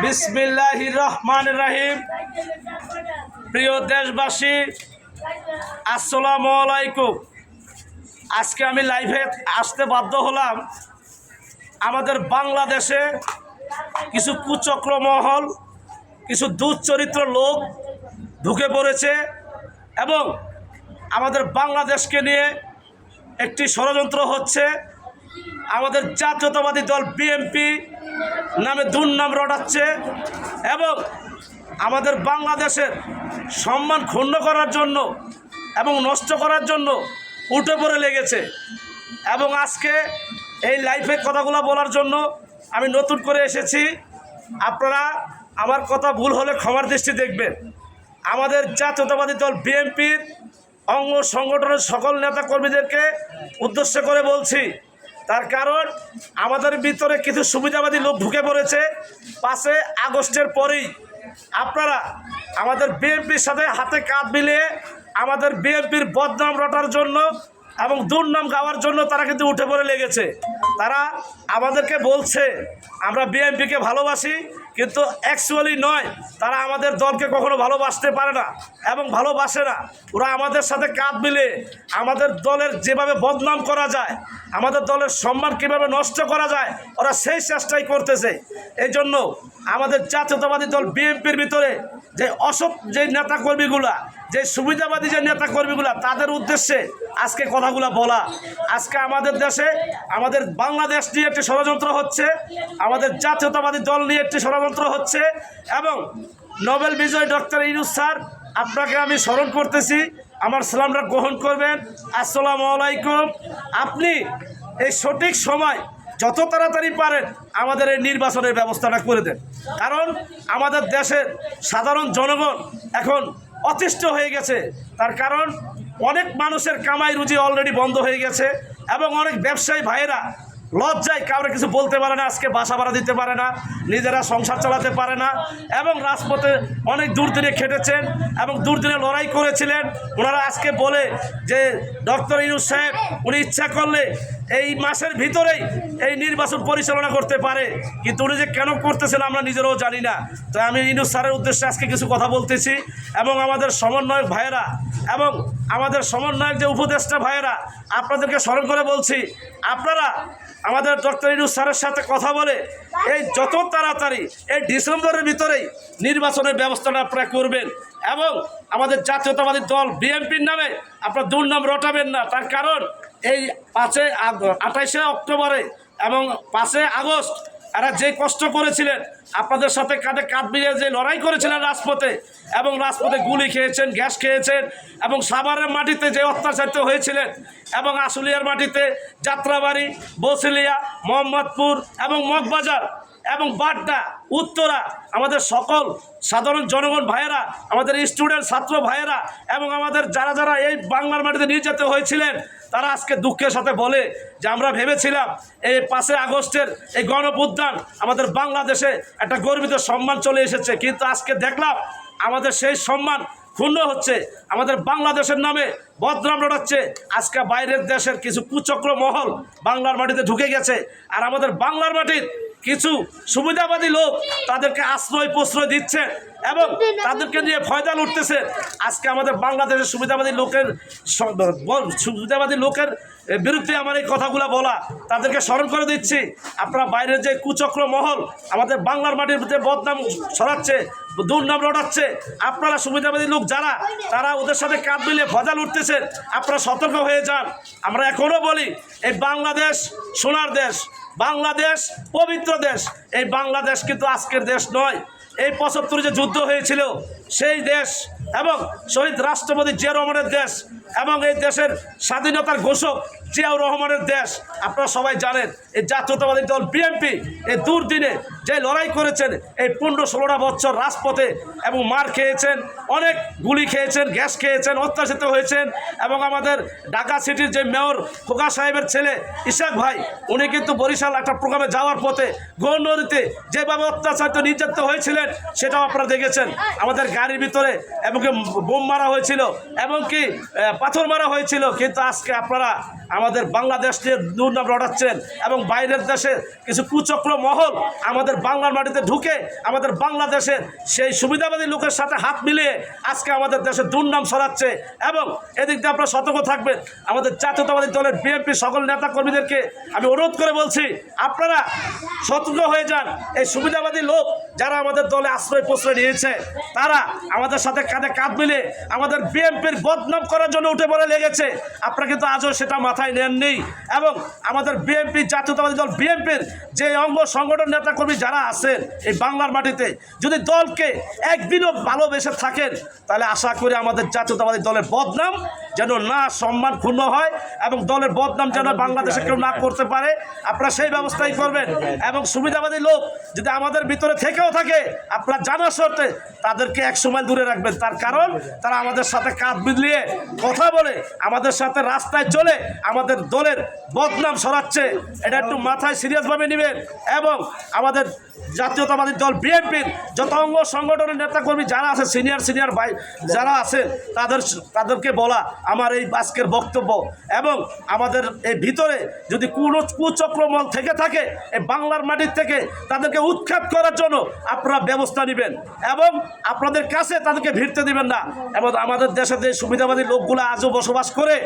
বিসমিল্লাহির রহমানির রহিম। প্রিয় দেশবাসী, আসসালামু আলাইকুম। আজকে আমি লাইভে আসতে বাধ্য হলাম। আমাদের বাংলাদেশে কিছু কুচক্র মহল, কিছু দুশ্চরিত্র লোক ঢুকে পড়েছে এবং আমাদের বাংলাদেশকে নিয়ে একটি ষড়যন্ত্র হচ্ছে। আমাদের জাতীয়তাবাদী দল বিএনপি নামে দুর্নাম রটাচ্ছে এবং আমাদের বাংলাদেশের সম্মান ক্ষুণ্ণ করার জন্য এবং নষ্ট করার জন্য উঠে পড়ে লেগেছে। এবং আজকে এই লাইভে কথাগুলো বলার জন্য আমি নতুন করে এসেছি। আপনারা আমার কথা ভুল হলে ক্ষমার দৃষ্টি দেখবেন। আমাদের জাতীয়তাবাদী দল বিএনপির অঙ্গ সংগঠনের সকল নেতাকর্মীদেরকে উদ্দেশ্য করে বলছি, তার কারণ আমাদের ভিতরে কিছু সুবিধাবাদী লোক ঢুকে পড়েছে। 5 আগস্টের পরেই আপনারা আমাদের বিএনপির সাথে হাতে কাঁধ মিলিয়ে আমাদের বিএনপির বদনাম রটার জন্য এবং দুর্নাম গাওয়ার জন্য তারা কিন্তু উঠে পড়ে লেগেছে। তারা আমাদেরকে বলছে আমরা বিএনপিকে ভালোবাসি, কিন্তু অ্যাকচুয়ালি নয়। তারা আমাদের দলকে কখনো ভালোবাসতে পারে না এবং ভালোবাসে না। ওরা আমাদের সাথে কাঁধ মিলে আমাদের দলের যেভাবে বদনাম করা যায়, আমাদের দলের সম্মান কীভাবে নষ্ট করা যায়, ওরা সেই চেষ্টাই করতেছে। এই জন্য আমাদের জাতীয়তাবাদী দল বিএনপির ভিতরে যে অসৎ যে নেতাকর্মীগুলা, যে সুবিধাবাদী যে নেতাকর্মীগুলা, তাদের উদ্দেশ্যে আজকে কথাগুলো বলা। আজকে আমাদের দেশে আমাদের বাংলাদেশ নিয়ে একটি ষড়যন্ত্র হচ্ছে, আমাদের জাতীয়তাবাদী দল নিয়ে একটি ষড়যন্ত্র হচ্ছে এবং নোবেল বিজয়ী ডক্টর ইউনূস স্যার, আপনাকে আমি স্মরণ করতেছি, আমার সালামটা গ্রহণ করবেন। আসসালামু আলাইকুম। আপনি এই সঠিক সময় যত তাড়াতাড়ি পারেন আমাদের এই নির্বাচনের ব্যবস্থাটা করে দেন, কারণ আমাদের দেশের সাধারণ জনগণ এখন অতিষ্ঠ হয়ে গেছে। তার কারণ অনেক মানুষের কামাই রুজি অলরেডি বন্ধ হয়ে গেছে এবং অনেক ব্যবসায়ী ভাইয়েরা লজ্জায় কাউরে কিছু বলতে পারে না, আজকে বাসা ভাড়া দিতে পারে না, নিজেরা সংসার চালাতে পারে না এবং রাজপথে অনেক দুর্দিনে খেটেছেন এবং দুর্দিনে লড়াই করেছিলেন। ওনারা আজকে বলে যে ডক্টর ইউনূস সাহেব উনি ইচ্ছা করলে এই মাসের ভিতরেই এই নির্বাচন পরিচালনা করতে পারে, কিন্তু উনি যে কেন করতেছেন আমরা নিজেরাও জানি না। তো আমি ইউনূস স্যারের উদ্দেশ্যে আজকে কিছু কথা বলতেছি এবং আমাদের সমন্বয়ক ভাইয়েরা এবং আমাদের সমন্বয়ক যে উপদেষ্টা ভাইয়েরা, আপনাদেরকে স্মরণ করে বলছি, আপনারা আমাদের ডক্টর ইউনূস স্যারের সাথে কথা বলে এই যত তাড়াতাড়ি এই ডিসেম্বরের ভিতরেই নির্বাচনের ব্যবস্থাটা আপনারা করবেন এবং আমাদের জাতীয়তাবাদী দল বিএনপির নামে আপনারা দুর্নাম রটাবেন না। তার কারণ এই 28 অক্টোবরে এবং 5 আগস্ট এরা যে কষ্ট করেছিলেন, আপনাদের সাথে কাঁধে কাঁধ মিলিয়ে যে লড়াই করেছিলেন রাজপথে এবং রাজপথে গুলি খেয়েছেন, গ্যাস খেয়েছেন এবং সাভারের মাটিতে যে অত্যাচারিত হয়েছিলেন এবং আশুলিয়ার মাটিতে যাত্রাবাড়ি, বসিলিয়া, মোহাম্মদপুর এবং মগবাজার এবং বাড্ডা, উত্তরা, আমাদের সকল সাধারণ জনগণ ভাইয়েরা, আমাদের স্টুডেন্ট ছাত্র ভাইয়েরা এবং আমাদের যারা যারা এই বাংলার মাটিতে নির্যাতিত হয়েছিলেন, তারা আজকে দুঃখের সাথে বলে যে আমরা ভেবেছিলাম এই 5 আগস্টের এই গণঅভ্যুত্থান আমাদের বাংলাদেশে একটা গর্বিত সম্মান চলে এসেছে, কিন্তু আজকে দেখলাম আমাদের সেই সম্মান ক্ষুণ্ণ হচ্ছে, আমাদের বাংলাদেশের নামে বদনাম রটাচ্ছে। আজকে বাইরের দেশের কিছু কুচক্র মহল বাংলার মাটিতে ঢুকে গেছে আর আমাদের বাংলার মাটির কিছু সুবিধাবাদী লোক তাদেরকে আশ্রয় প্রশ্রয় দিচ্ছে এবং তাদেরকে নিয়ে ফয়দা লুটতেছে। আজকে আমাদের বাংলাদেশের সুবিধাবাদী লোকের বিরুদ্ধে আমার এই কথাগুলো বলা, তাদেরকে স্মরণ করে দিচ্ছি। আপনারা বাইরের যে কুচক্র মহল আমাদের বাংলার মাটির মধ্যে বদনাম ছড়াচ্ছে, দুর্নাম রটাচ্ছে, আপনারা সুবিধাবাদী লোক যারা, তারা ওদের সাথে কাঁধ মিলিয়ে ফয়দা লুটতেছেন, আপনারা সতর্ক হয়ে যান। আমরা এখনও বলি এই বাংলাদেশ সোনার দেশ, বাংলাদেশ পবিত্র দেশ। এই বাংলাদেশ কিন্তু আজকের দেশ নয়, এই 75 যে যুদ্ধ হয়েছিল সেই দেশ এবং শহীদ রাষ্ট্রপতি জিয়া রহমানের দেশ এবং এই দেশের স্বাধীনতার ঘোষক জিয়াউর রহমানের দেশ। আপনারা সবাই জানেন এই জাতীয়তাবাদী দল বিএনপি এই দুর্দিনে যে লড়াই করেছেন, এই 15-16টা বছর রাজপথে এবং মার খেয়েছেন, অনেক গুলি খেয়েছেন, গ্যাস খেয়েছেন, অত্যাচারিত হয়েছেন এবং আমাদের ঢাকা সিটির যে মেয়র খোকা সাহেবের ছেলে ইশাক ভাই, উনি কিন্তু বরিশাল একটা প্রোগ্রামে যাওয়ার পথে গৌরনদীতে যেভাবে অত্যাচারিত নির্যাতিত হয়েছিলেন সেটাও আপনারা দেখেছেন। আমাদের গাড়ির ভিতরে এমনকি বোম মারা হয়েছিল, এমনকি পাথর মারা হয়েছিল, কিন্তু আজকে আপনারা আমাদের বাংলাদেশ নিয়ে দুর্নাম রটাচ্ছেন এবং বাইরের দেশের কিছু কুচক্র মহল আমাদের বাংলার মাটিতে ঢুকে আমাদের বাংলাদেশের সেই সুবিধাবাদী লোকের সাথে হাত মিলিয়ে আজকে আমাদের দেশের দুর্নাম ছড়াচ্ছে। এবং এদিক দিয়ে আপনারা সতর্ক থাকবেন। আমাদের জাতীয়তাবাদী দলের বিএনপি সকল নেতাকর্মীদেরকে আমি অনুরোধ করে বলছি, আপনারা সতর্ক হয়ে যান। এই সুবিধাবাদী লোক যারা আমাদের দলে আশ্রয় প্রশ্রয় নিয়েছে, তারা আমাদের সাথে কাঁধে কাঁধ মিলে আমাদের বিএনপির বদনাম করার জন্য উঠে পড়ে লেগেছে। আপনারা কিন্তু আজও সেটা মাথায় নেননি। এবং আমাদের বিএনপি জাতীয়তাবাদী দল বিএনপির যে অঙ্গ সংগঠন নেতাকর্মী যারা আছেন এই বাংলার মাটিতে, যদি দলকে একদিনও ভালোবেসে থাকেন, তাহলে আশা করি আমাদের জাতীয়তাবাদী দলের বদনাম যেন না সম্মান ক্ষুণ্ণ হয় এবং দলের বদনাম যেন বাংলাদেশে কেউ না করতে পারে, আপনারা সেই ব্যবস্থাই করবেন। এবং সুবিধাবাদী লোক যদি আমাদের ভিতরে থেকেও থাকে, আপনারা জানা শর্তে তাদেরকে এক সময় দূরে রাখবেন। তার কারণ তারা আমাদের সাথে কাঁধ মিলিয়ে কথা বলে আমাদের সাথে রাস্তায় চলে আমাদের দলের বদনাম ছড়াচ্ছে। এটা একটু মাথায় সিরিয়াসভাবে নেবেন। এবং আমাদের জাতীয়তাবাদী দল বিএনপির যত অঙ্গ সংগঠনের নেতাকর্মী যারা আছে, সিনিয়র ভাই যারা আছেন, তাদেরকে বলা আমার এই আজকের বক্তব্য। এবং আমাদের এই ভিতরে যদি কোনো কুচক্রমল থেকে থাকে এই বাংলার মাটির থেকে, তাদেরকে উৎখাত করার জন্য আপনারা ব্যবস্থা নেবেন এবং আপনাদের কাছে তাদেরকে ভিড়তে দিবেন না। এবং আমাদের দেশে যে সুবিধাবাদী লোকগুলো আজও বসবাস করে,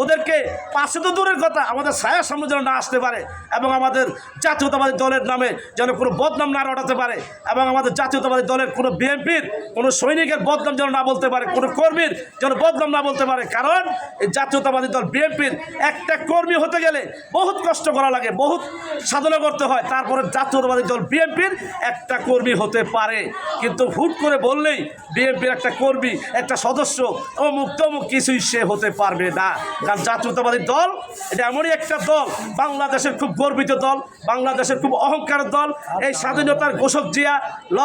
ওদেরকে পাশে তো দূরের কথা, আমাদের ছায়ার সামনে যেন না আসতে পারে এবং আমাদের জাতীয়তাবাদী দলের নামে যেন কোনো বদনাম না রটাতে পারে এবং আমাদের জাতীয়তাবাদী দলের কোনো বিএনপির কোনো সৈনিকের বদনাম যেন না বলতে পারে, কোনো কর্মীর যেন বদনাম না বলতে পারে। কারণ এই জাতীয়তাবাদী দল বিএনপির একটা কর্মী হতে গেলে বহুত কষ্ট করা লাগে, বহুত সাধনা করতে হয়, তারপরে জাতীয়তাবাদী দল বিএনপির একটা কর্মী হতে পারে। কিন্তু হুট করে বললেই বিএনপির একটা কর্মী, একটা সদস্য অমুক তমুক কিছুই সে হতে পারবে না। কারণ জাতীয়তাবাদী দল এটা এমনই একটা দল, বাংলাদেশের খুব গর্বিত দল, বাংলাদেশের খুব অহংকারের দল। এই স্বাধীনতার ঘোষক জিয়া, ল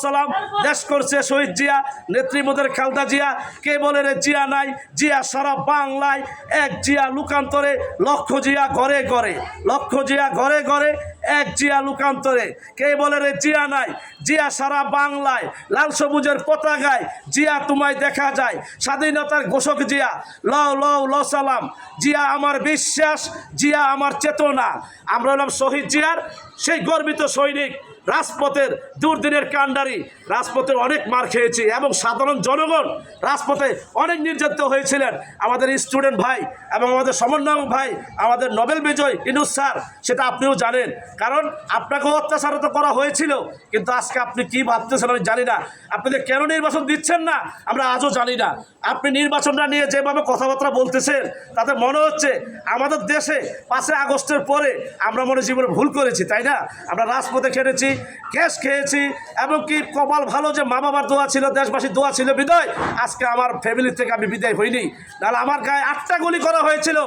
সালাম, দেশ করছে শহীদ জিয়া, নেত্রীমোদের খালদা জিয়া, কে বলে রে জিয়া নাই, জিয়া সারা বাংলায় এক জিয়া লুকান্তরে, লক্ষ জিয়া ঘরে ঘরে, লক্ষ জিয়া ঘরে ঘরে, এক জিয়া লুকান্তরে, কে বলে রে জিয়া নাই, জিয়া সারা বাংলায়, লাল সবুজের পতাকায় জিয়া তোমায় দেখা যায়, স্বাধীনতার ঘোষক জিয়া, ল সালাম, জিয়া আমার বিশ্বাস, জিয়া আমার চেতনা। আমরা হলাম শহীদ জিয়ার সেই গর্বিত সৈনিক, রাজপথের দুর্দিনের কাণ্ডারি, রাজপথে অনেক মার খেয়েছি এবং সাধারণ জনগণ রাজপথে অনেক নির্যাতিত হয়েছিলেন। আমাদের স্টুডেন্ট ভাই এবং আমাদের সমন্বয়ক ভাই, আমাদের নোবেল বিজয় ইনুস স্যার, সেটা আপনিও জানেন। কারণ আপনাকেও অত্যাচার তো করা হয়েছিল, কিন্তু আজকে আপনি কি ভাবতেছেন আমি জানি না। আপনাদের কেন নির্বাচন দিচ্ছেন না আমরা আজও জানি না। আপনি নির্বাচনটা নিয়ে যেভাবে কথাবার্তা বলতেছেন, তাতে মনে হচ্ছে আমাদের দেশে 5 আগস্টের পরে আমরা মনে জীবনে ভুল করেছি, তাই না? আমরা রাজপথে খেটেছি, গ্যাস খেয়েছি, এমনকি কপাল ভালো যে মা বাবার দোয়া ছিল, দেশবাসীর দোয়া ছিল বিদায় আজকে আমার ফ্যামিলি থেকে আমি বিদায় হইনি। নাহলে আমার গায়ে 8টা গুলি করা হয়েছিল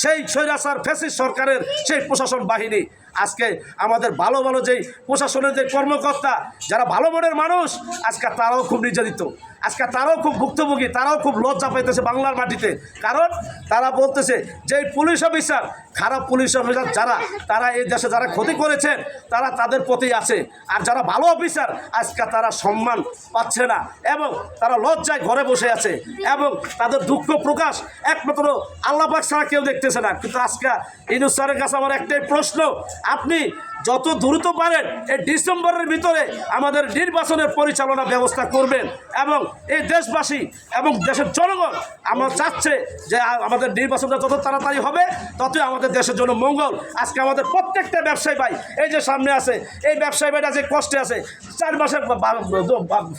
সেই স্বৈরাচার ফ্যাসিস্ট সরকারের সেই প্রশাসন বাহিনী। আজকে আমাদের ভালো ভালো যেই প্রশাসনের যে কর্মকর্তা, যারা ভালো মনের মানুষ, আজকে তারাও খুব নির্যাতিত, আজকে তারাও খুব ভুক্তভোগী, তারাও খুব লজ্জা পাইতেছে বাংলার মাটিতে। কারণ তারা বলতেছে যে পুলিশ অফিসার, খারাপ পুলিশ অফিসার যারা, তারা এই দেশে যারা ক্ষতি করেছেন তারা তাদের প্রতি আছে, আর যারা ভালো অফিসার আজকে তারা সম্মান পাচ্ছে না এবং তারা লজ্জায় ঘরে বসে আছে এবং তাদের দুঃখ প্রকাশ একমাত্র আল্লাহ পাক ছাড়া কেউ দেখতেছে না। কিন্তু আজকে ইউনূস স্যারের কাছে আমার একটাই প্রশ্ন, আপনি যত দ্রুত পারেন এই ডিসেম্বরের ভিতরে আমাদের নির্বাচনের পরিচালনা ব্যবস্থা করবেন এবং এই দেশবাসী এবং দেশের জনগণ আমরা চাচ্ছে যে আমাদের নির্বাচনটা যত তাড়াতাড়ি হবে ততই আমাদের দেশের জন্য মঙ্গল। আজকে আমাদের প্রত্যেকটা ব্যবসায়ী ভাই এই যে সামনে আছে, এই ব্যবসায়ী ভাইটা যে কষ্টে আছে, 4 মাসের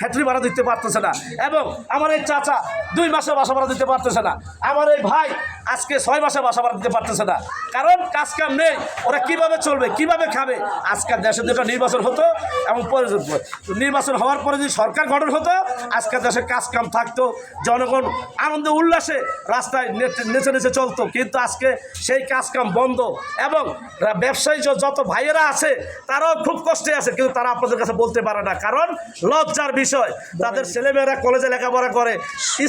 ফ্যাক্টরি ভাড়া দিতে পারতেছে না এবং আমার এই চাচা 2 মাসে বাসা ভাড়া দিতে পারতেছে না, আমার এই ভাই আজকে 6 মাসে বাসা ভাড়া দিতে পারতেছে না। কারণ কাজ কাম নেই, ওরা কীভাবে চলবে, কীভাবে খাবে? আজকে দেশে যেটা নির্বাচন হতো এবং নির্বাচন হওয়ার পরে যদি সরকার গঠন হতো, আজকে দেশে কাজ কাম থাকতো, জনগণ আনন্দ উল্লাসে রাস্তায় নেচে নেচে চলতো। কিন্তু আজকে সেই কাজ কাম বন্ধ এবং ব্যবসায়ী যত ভাইয়েরা আছে তারাও খুব কষ্টে আছে, কিন্তু তারা আপনাদের কাছে বলতে পারে না। কারণ লজ্জার বিষয়, তাদের ছেলেমেয়েরা কলেজে লেখাপড়া করে,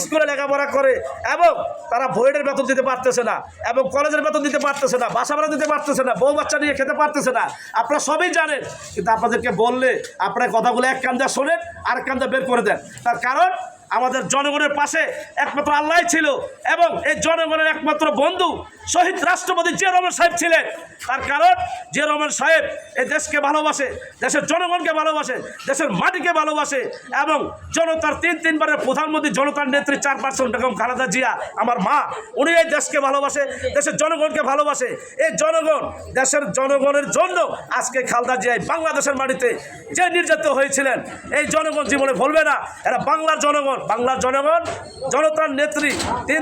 স্কুলে লেখাপড়া করে এবং তারা ভোটের বেতন দিতে পারতেছে না এবং কলেজের বেতন দিতে পারতেছে না, বাসা ভাড়া দিতে পারতেছে না, বউ বাচ্চা নিয়ে খেতে পারতেছে না। আপনারা সবই জানেন, কিন্তু আপনাদেরকে বললে আপনার কথাগুলো এক কান্দা শোনেন আর কান্দা বের করে দেন। তার কারণ আমাদের জনগণের পাশে একমাত্র আল্লাহ ছিল এবং এই জনগণের একমাত্র বন্ধু শহীদ রাষ্ট্রপতি জিয়া রহমান সাহেব ছিলেন। তার কারণ জিয়া রহমান সাহেব এই দেশকে ভালোবাসে, দেশের জনগণকে ভালোবাসে, দেশের মাটিকে ভালোবাসে এবং জনতার তিনবারের প্রধানমন্ত্রী, জনতার নেত্রী চেয়ারপারসন বেগম খালেদা জিয়া আমার মা, উনি এই দেশকে ভালোবাসে, দেশের জনগণকে ভালোবাসে। এই জনগণ, দেশের জনগণের জন্য আজকে খালেদা জিয়া বাংলাদেশের মাটিতে যে নির্যাতিত হয়েছিলেন, এই জনগণ জীবনে ভুলবে না। এরা বাংলার জনগণ, জনতার নেত্রী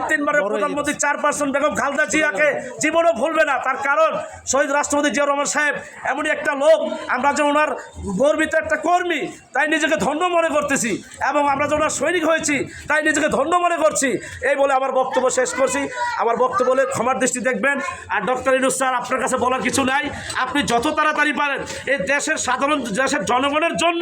তিনবারের প্রধানমন্ত্রী চেয়ারপারসন বেগম খালেদা জিয়াকে জীবনও ভুলবে না। তার কারণ শহীদ রাষ্ট্রপতি জিয়া রহমান সাহেব এমনই একটা লোক, আমরা যে ওনার গর্বিত একটা কর্মী তাই নিজেকে ধন্য মনে করতেছি এবং আমরা যে ওনার সৈনিক হয়েছি তাই নিজেকে ধন্য মনে করছি। এই বলে আমার বক্তব্য শেষ করছি। আমার বক্তব্য বলে ক্ষমার দৃষ্টি দেখবেন। আর ডক্টর ইউনূস স্যার, আপনার কাছে বলার কিছু নাই। আপনি যত তাড়াতাড়ি পারেন এই দেশের দেশের জনগণের জন্য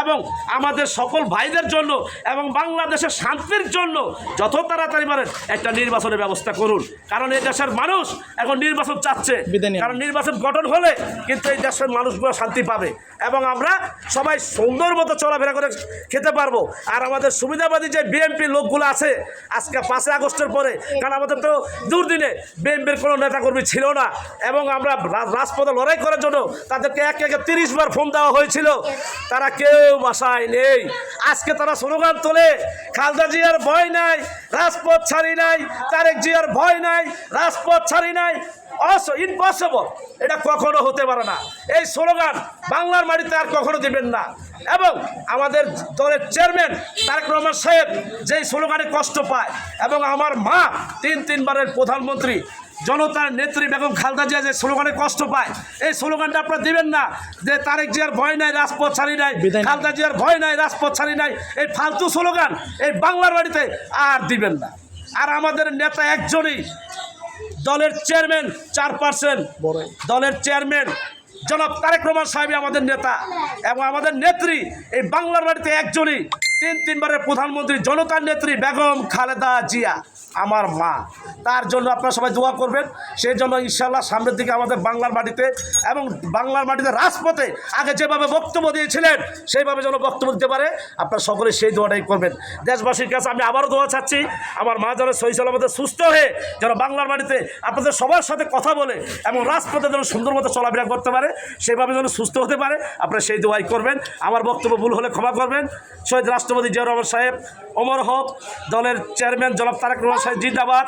এবং আমাদের সকল ভাইদের জন্য এবং বাংলাদেশের শান্তির জন্য যত তাড়াতাড়ি পারেন একটা নির্বাচনের ব্যবস্থা করুন। কারণ এই দেশের মানুষ এখন নির্বাচন চাচ্ছে, কারণ নির্বাচন গঠন হলে কিন্তু এই দেশের মানুষগুলো শান্তি পাবে এবং আমরা সবাই সুন্দর মতো চলাফেরা করে খেতে পারবো। আর আমাদের সুবিধাবাদী যে বিএনপি লোকগুলো আছে আজকে 5 আগস্টের পরে, কারণ আমাদের তো দুর্দিনে বিএনপির কোনো নেতাকর্মী ছিল না এবং আমরা রাজপথে লড়াই করার জন্য তাদেরকে একে 30 বার ফোন দেওয়া হয়েছিল, তারা কেউ বাসায় নেই। আজকে তারা স্লোগান তোলে, খালেদা জিয়ার ভয় নাই, রাজপথ ছাড়ি নাই, তারেক জিয়ার ভয় নাই, রাজপথ ছাড়ি নাই। ইম্পসিবল, এটা কখনো হতে পারে না। এই স্লোগান বাংলার মাটিতে আর কখনো দেবেন না। এবং আমাদের দলের চেয়ারম্যান তারেক রহমান সাহেব যেই স্লোগানে কষ্ট পায় এবং আমার মা তিনবারের প্রধানমন্ত্রী জনতার নেত্রী বেগম খালেদা জিয়া যে স্লোগানে কষ্ট পায়, এই স্লোগানটা আপনারা দিবেন না যে তারেক জিয়ার ভয় নাই, রাজপথ ছাড়ি নাই, খালেদা জিয়ার ভয় নাই, রাজপথ ছাড়ি নাই। এই ফালতু স্লোগান এই বাংলার বাড়িতে আর দিবেন না। আর আমাদের নেতা একজনই, দলের চেয়ারম্যান চেয়ারপারসন, দলের চেয়ারম্যান জনাব তারেক রহমান সাহেব আমাদের নেতা এবং আমাদের নেত্রী এই বাংলার বাড়িতে একজনই, তিনবারের প্রধানমন্ত্রী জনতার নেত্রী বেগম খালেদা জিয়া আমার মা। তার জন্য আপনারা সবাই দোয়া করবেন। সেই জন্য ইনশাআল্লাহ সামনের দিকে আমাদের বাংলার মাটিতে এবং বাংলার মাটিতে রাজপথে আগে যেভাবে বক্তব্য দিয়েছিলেন সেইভাবে যেন বক্তব্য দিতে পারে, আপনারা সকলে সেই দোয়াটাই করবেন। দেশবাসীর কাছে আমি আবারও দোয়া চাচ্ছি, আমার মা যেন সহি সালামতে সুস্থ হয়ে যেন বাংলার মাটিতে আপনাদের সবার সাথে কথা বলে এবং রাজপথে যেন সুন্দর মতো চলাফেরা করতে পারে, সেভাবে যেন সুস্থ হতে পারে, আপনারা সেই দোয়াই করবেন। আমার বক্তব্য ভুল হলে ক্ষমা করবেন। শহীদ রাষ্ট্রপতি জিয়া রহমান সাহেব অমর হোক। দলের চেয়ারম্যান জনাব তারেক রহমান সাহেব জিন্দাবাদ।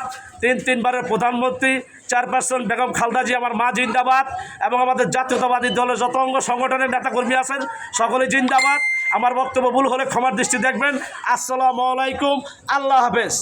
তিনবারের প্রধানমন্ত্রী চেয়ারপারসন বেগম খালেদা জিয়া আমার মা জিন্দাবাদ এবং আমাদের জাতীয়তাবাদী দলের যত অঙ্গ সংগঠনের নেতাকর্মী আছেন সকলে জিন্দাবাদ। আমার বক্তব্য ভুল হলে ক্ষমার দৃষ্টি দেখবেন। আসসালামু আলাইকুম, আল্লাহ হাফেজ।